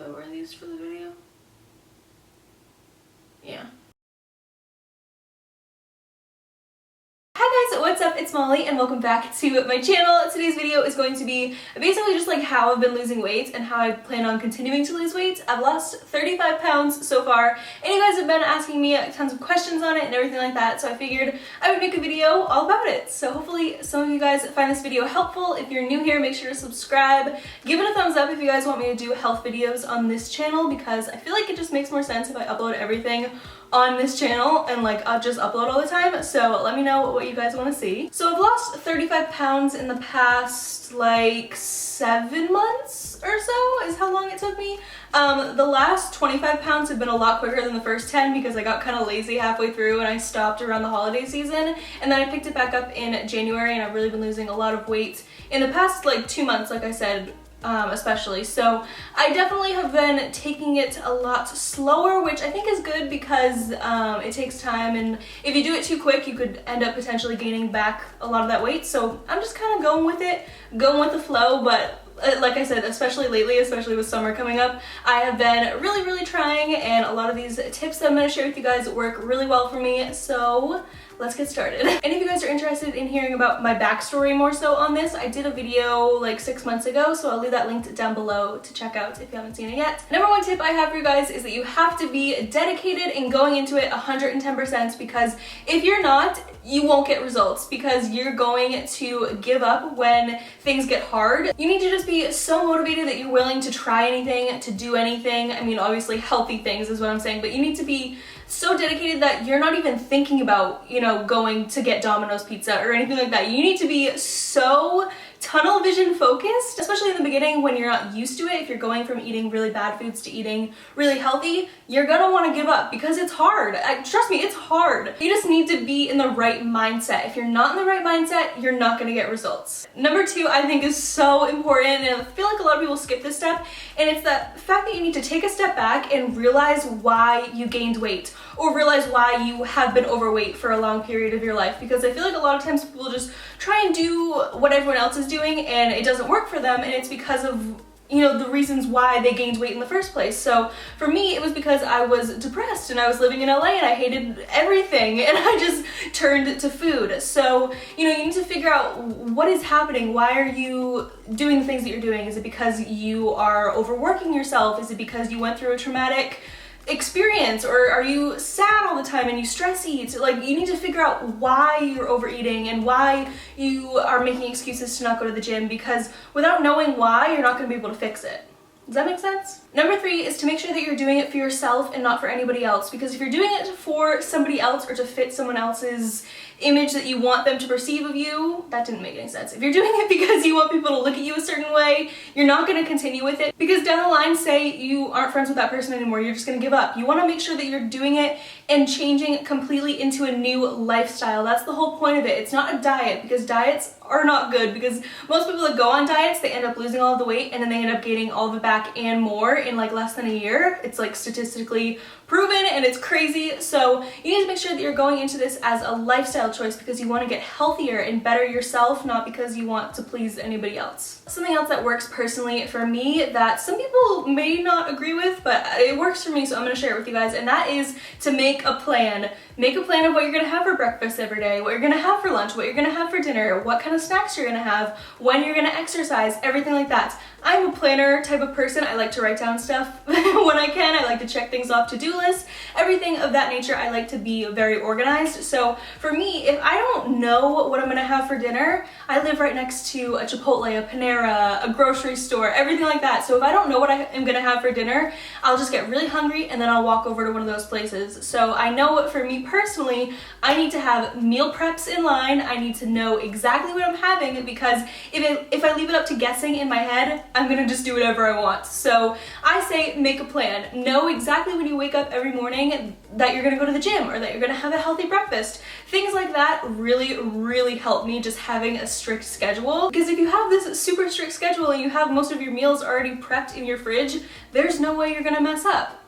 I wear these for the video. Yeah. Hi guys, what's up? It's Molly and welcome back to my channel. Today's video is going to be basically just like how I've been losing weight and how I plan on continuing to lose weight. I've lost 35 pounds so far and you guys have been asking me tons of questions on it and everything like that, so I figured I would make a video all about it. So hopefully some of you guys find this video helpful. If you're new here, make sure to subscribe. Give it a thumbs up if you guys want me to do health videos on this channel, because I feel like it just makes more sense if I upload everything on this channel and like I'll just upload all the time. So let me know what you guys want to see. So I've lost 35 pounds in the past like 7 months or so is how long it took me. The last 25 pounds have been a lot quicker than the first 10 because I got kind of lazy halfway through and I stopped around the holiday season, and then I picked it back up in January, and I've really been losing a lot of weight in the past like 2 months, like I said, especially. So I definitely have been taking it a lot slower, which I think is good because it takes time, and if you do it too quick you could end up potentially gaining back a lot of that weight. So I'm just kind of going with it, going with the flow. But like I said, especially lately, especially with summer coming up, I have been really trying, and a lot of these tips that I'm going to share with you guys work really well for me. So let's get started. And if you guys are interested in hearing about my backstory more so on this, I did a video like 6 months ago, so I'll leave that linked down below to check out if you haven't seen it yet. Number one tip I have for you guys is that you have to be dedicated and going into it 110%, because if you're not, you won't get results, because you're going to give up when things get hard. You need to just be so motivated that you're willing to try anything, to do anything. I mean, obviously healthy things is what I'm saying, but you need to be so dedicated that you're not even thinking about, you know, going to get Domino's pizza or anything like that. You need to be so tunnel vision focused, especially in the beginning when you're not used to it. If you're going from eating really bad foods to eating really healthy, you're gonna want to give up because it's hard. Trust me, it's hard. You just need to be in the right mindset. If you're not in the right mindset, you're not gonna get results. Number two, I think, is so important, and I feel like a lot of people skip this step, and it's the fact that you need to take a step back and realize why you gained weight, or realize why you have been overweight for a long period of your life. Because I feel like a lot of times people just try and do what everyone else is doing and it doesn't work for them, and it's because of, you know, the reasons why they gained weight in the first place. So for me, it was because I was depressed and I was living in LA and I hated everything and I just turned to food. So, you know, you need to figure out what is happening. Why are you doing the things that you're doing? Is it because you are overworking yourself? Is it because you went through a traumatic experience, or are you sad all the time and you stress eat? Like, you need to figure out why you're overeating and why you are making excuses to not go to the gym, because without knowing why, you're not going to be able to fix it. Does that make sense? Number three is to make sure that you're doing it for yourself and not for anybody else, because if you're doing it for somebody else or to fit someone else's image that you want them to perceive of you, that didn't make any sense. If you're doing it because you want people to look at you a certain way, you're not going to continue with it, because down the line, say you aren't friends with that person anymore, you're just going to give up. You want to make sure that you're doing it and changing completely into a new lifestyle. That's the whole point of it. It's not a diet, because diets are not good, because most people that go on diets, they end up losing all of the weight and then they end up gaining all of it back and more in like less than a year. It's like statistically proven and it's crazy. So you need to make sure that you're going into this as a lifestyle choice, because you want to get healthier and better yourself, not because you want to please anybody else. Something else that works personally for me that some people may not agree with, but it works for me, so I'm going to share it with you guys, and that is to make a plan. Make a plan of what you're going to have for breakfast every day, what you're going to have for lunch, what you're going to have for dinner, what kind of snacks you're going to have, when you're going to exercise, everything like that. I'm a planner type of person. I like to write down stuff when I can. I like to check things off to-do lists, everything of that nature. I like to be very organized. So for me, if I don't know what I'm going to have for dinner, I live right next to a Chipotle, a Panera, a grocery store, everything like that. So if I don't know what I am going to have for dinner, I'll just get really hungry and then I'll walk over to one of those places. So I know for me personally, I need to have meal preps in line. I need to know exactly what I'm having, because if I leave it up to guessing in my head, I'm gonna just do whatever I want. So I say make a plan. Know exactly when you wake up every morning that you're gonna go to the gym or that you're gonna have a healthy breakfast. Things like that really help me, just having a strict schedule. Because if you have this super strict schedule and you have most of your meals already prepped in your fridge, there's no way you're gonna mess up.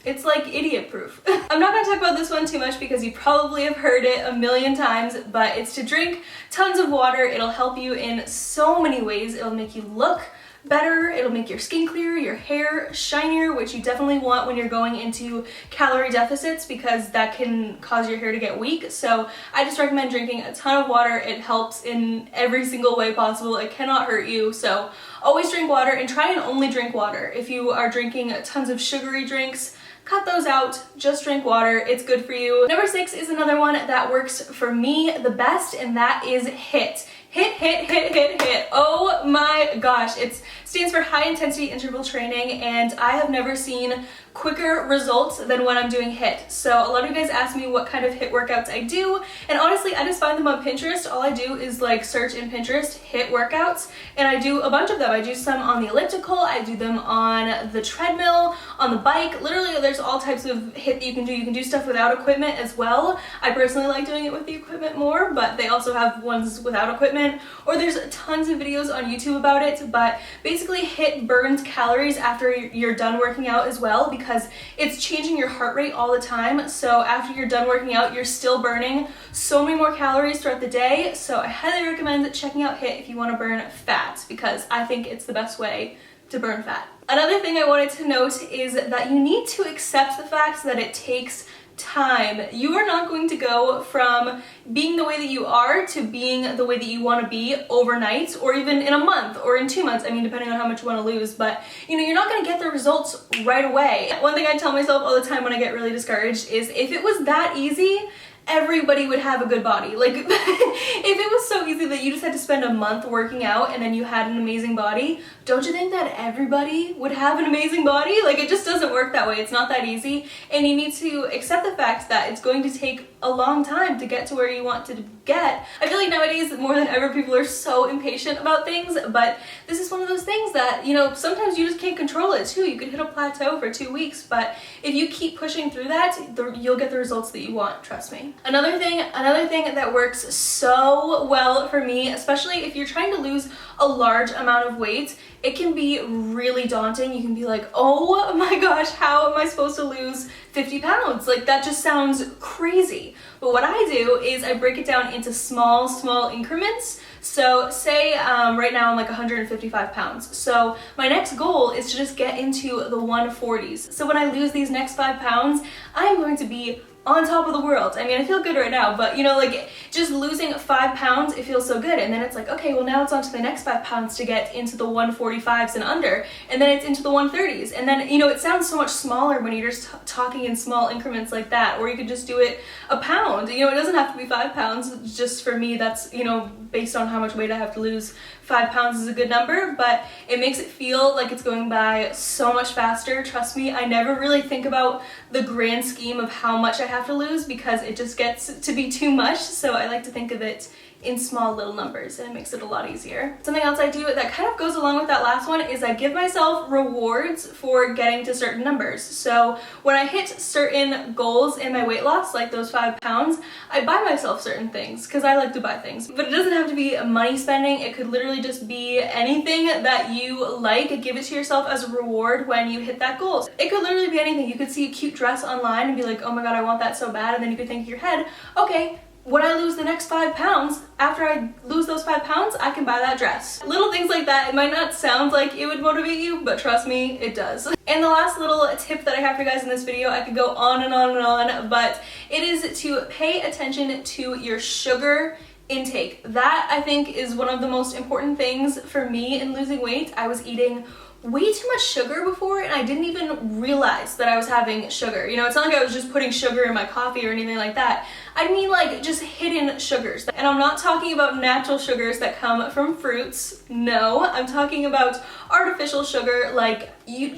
It's like idiot proof. I'm not gonna talk about this one too much because you probably have heard it a million times, but it's to drink tons of water. It'll help you in so many ways. It'll make you look better, it'll make your skin clearer, your hair shinier, which you definitely want when you're going into calorie deficits because that can cause your hair to get weak. So I just recommend drinking a ton of water. It helps in every single way possible. It cannot hurt you. So always drink water and try and only drink water. If you are drinking tons of sugary drinks, cut those out, just drink water, it's good for you. Number 6 is another one that works for me the best, and that is HIIT. HIIT. Oh my gosh, it stands for high intensity interval training, and I have never seen quicker results than when I'm doing HIIT. So a lot of you guys ask me what kind of HIIT workouts I do, and honestly I just find them on Pinterest. All I do is like search in Pinterest HIIT workouts, and I do a bunch of them. I do some on the elliptical, I do them on the treadmill, on the bike. Literally there's all types of HIIT that you can do. You can do stuff without equipment as well. I personally like doing it with the equipment more, but they also have ones without equipment, or there's tons of videos on YouTube about it. But basically HIIT burns calories after you're done working out as well, because it's changing your heart rate all the time. So after you're done working out, you're still burning so many more calories throughout the day. So I highly recommend checking out HIIT if you want to burn fat, because I think it's the best way to burn fat. Another thing I wanted to note is that you need to accept the fact that it takes time. You are not going to go from being the way that you are to being the way that you want to be overnight, or even in a month or in 2 months. I mean, depending on how much you want to lose, but you know, you're not going to get the results right away. One thing I tell myself all the time when I get really discouraged is, if it was that easy, everybody would have a good body. Like, if it was so easy that you just had to spend a month working out and then you had an amazing body, don't you think that everybody would have an amazing body? Like, it just doesn't work that way. It's not that easy, and you need to accept the fact that it's going to take a long time to get to where you want to get. I feel like nowadays more than ever people are so impatient about things, but this is one of those things that, you know, sometimes you just can't control it too. You could hit a plateau for 2 weeks, but if you keep pushing through that, you'll get the results that you want, trust me. Another thing that works so well for me, especially if you're trying to lose a large amount of weight, it can be really daunting. You can be like, oh my gosh, how am I supposed to lose 50 pounds? Like, that just sounds crazy. But what I do is I break it down into small increments. So say right now I'm like 155 pounds. So my next goal is to just get into the 140s. So when I lose these next 5 pounds, I'm going to be on top of the world. I mean, I feel good right now, but you know, like, just losing 5 pounds, it feels so good. And then it's like, okay, well now it's on to the next 5 pounds to get into the 145s and under, and then it's into the 130s. And then, you know, it sounds so much smaller when you're just talking in small increments like that, or you could just do it a pound. You know, it doesn't have to be 5 pounds. Just for me, that's, you know, based on how much weight I have to lose, 5 pounds is a good number, but it makes it feel like it's going by so much faster. Trust me, I never really think about the grand scheme of how much I have to lose, because it just gets to be too much. So I like to think of it in small little numbers, and it makes it a lot easier. Something else I do that kind of goes along with that last one is I give myself rewards for getting to certain numbers. So when I hit certain goals in my weight loss, like those 5 pounds, I buy myself certain things, because I like to buy things. But it doesn't have to be money spending. It could literally just be anything that you like. Give it to yourself as a reward when you hit that goal. It could literally be anything. You could see a cute dress online and be like, oh my god, I want that so bad. And then you could think in your head, okay, when I lose the next 5 pounds, after I lose those 5 pounds, I can buy that dress. Little things like that. It might not sound like it would motivate you, but trust me, it does. And the last little tip that I have for you guys in this video, I could go on and on and on, but it is to pay attention to your sugar intake. That, I think, is one of the most important things for me in losing weight. I was eating way too much sugar before, and I didn't even realize that I was having sugar. You know, it's not like I was just putting sugar in my coffee or anything like that. I mean, like, just hidden sugars. And I'm not talking about natural sugars that come from fruits. No, I'm talking about artificial sugar. Like, you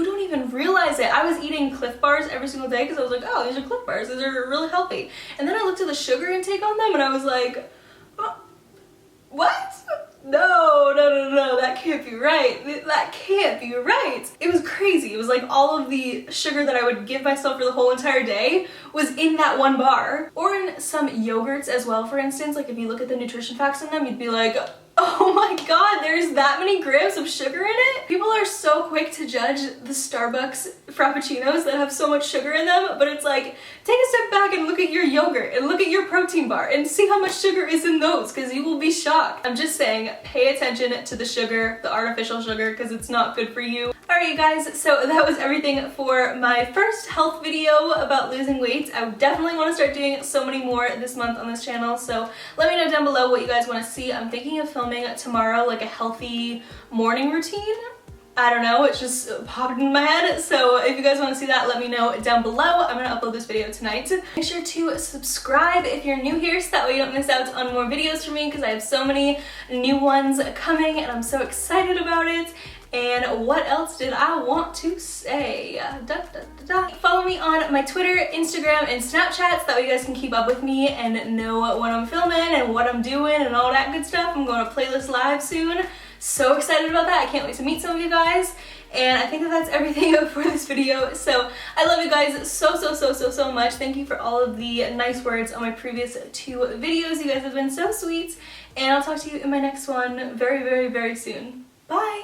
don't even realize it. I was eating Cliff Bars every single day because I was like, oh, these are Cliff Bars, these are really healthy. And then I looked at the sugar intake on them and I was like, oh, what? No, that can't be right. That can't be right. It was crazy. It was like all of the sugar that I would give myself for the whole entire day was in that one bar. Or in some yogurts as well, for instance. Like, if you look at the nutrition facts in them, you'd be like, oh my god, there's that many grams of sugar in it? People are so quick to judge the Starbucks frappuccinos that have so much sugar in them, but it's like, take a step back and look at your yogurt and look at your protein bar and see how much sugar is in those, because you will be shocked. I'm just saying, pay attention to the sugar, the artificial sugar, because it's not good for you. Alright you guys, so that was everything for my first health video about losing weight. I definitely want to start doing so many more this month on this channel, so let me know down below what you guys want to see. I'm thinking of filming tomorrow like a healthy morning routine. I don't know, it's just popped in my head, so if you guys want to see that, let me know down below. I'm going to upload this video tonight. Make sure to subscribe if you're new here so that way you don't miss out on more videos from me, because I have so many new ones coming and I'm so excited about it. And what else did I want to say? Follow me on my Twitter, Instagram, and Snapchat so that way you guys can keep up with me and know when I'm filming and what I'm doing and all that good stuff. I'm going to Playlist Live soon. So excited about that. I can't wait to meet some of you guys. And I think that that's everything for this video. So I love you guys so much. Thank you for all of the nice words on my previous 2 videos. You guys have been so sweet. And I'll talk to you in my next one very soon. Bye!